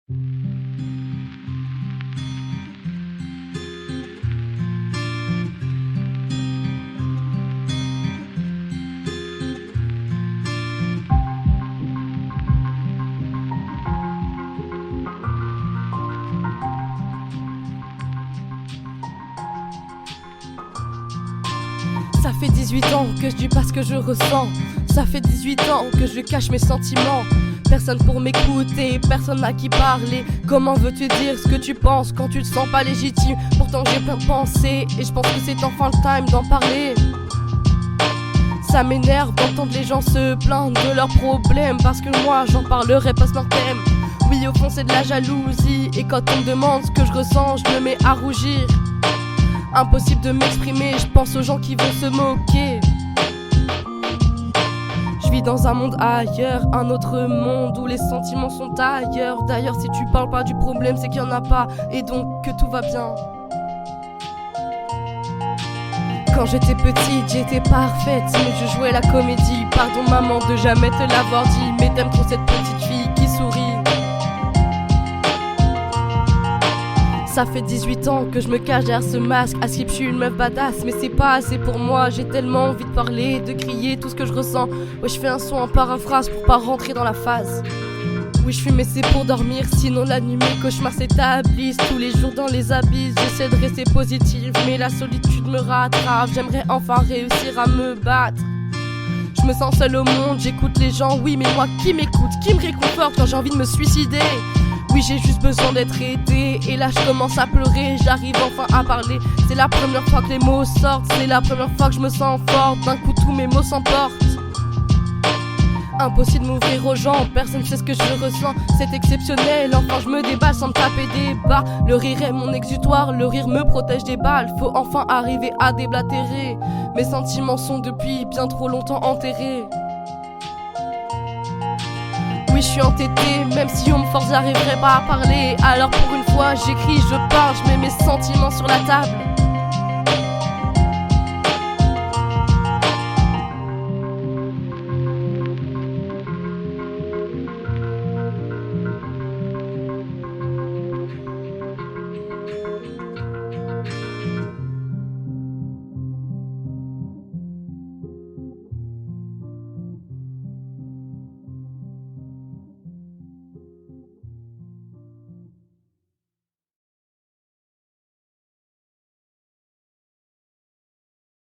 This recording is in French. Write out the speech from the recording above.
Ça fait 18 ans que je dis pas ce que je ressens. Ça fait 18 ans que je cache mes sentiments. Personne pour m'écouter, personne à qui parler. Comment veux-tu dire ce que tu penses quand tu te sens pas légitime? Pourtant j'ai plein de pensées et je pense que c'est enfin le time d'en parler. Ça m'énerve d'entendre les gens se plaindre de leurs problèmes, parce que moi j'en parlerai pas sans thème. Oui, au fond c'est de la jalousie, et quand on me demande ce que je ressens, je me mets à rougir. Impossible de m'exprimer, je pense aux gens qui vont se moquer. Je vis dans un monde ailleurs, un autre monde où les sentiments sont ailleurs. D'ailleurs, si tu parles pas du problème, c'est qu'il y en a pas, et donc que tout va bien. Quand j'étais petite, j'étais parfaite, mais je jouais la comédie. Pardon maman de jamais te l'avoir dit, mais t'aimes trop cette petite fille qui sourit. Ça fait 18 ans que je me cache derrière ce masque. À skip, je suis une meuf badass, mais c'est pas assez pour moi. J'ai tellement envie de parler, de crier tout ce que je ressens. Ouais, je fais un son en paraphrase pour pas rentrer dans la phase. Oui, je fume mais c'est pour dormir, sinon la nuit mes cauchemars s'établissent. Tous les jours dans les abysses, j'essaie de rester positive, mais la solitude me rattrape. J'aimerais enfin réussir à me battre. Je me sens seule au monde, j'écoute les gens, oui, mais moi qui m'écoute, qui me réconforte quand j'ai envie de me suicider? Oui, j'ai juste besoin d'être aidée, et là je commence à pleurer, j'arrive enfin à parler. C'est la première fois que les mots sortent, c'est la première fois que je me sens forte. D'un coup tous mes mots s'emportent. Impossible de m'ouvrir aux gens, personne sait ce que je ressens. C'est exceptionnel, enfin je me déballe sans me taper des barres. Le rire est mon exutoire, le rire me protège des balles. Faut enfin arriver à déblatérer. Mes sentiments sont depuis bien trop longtemps enterrés. Oui, je suis entêtée, même si on me force, j'arriverai pas à parler. Alors pour une fois, j'écris, je parle, je mets mes sentiments sur la table.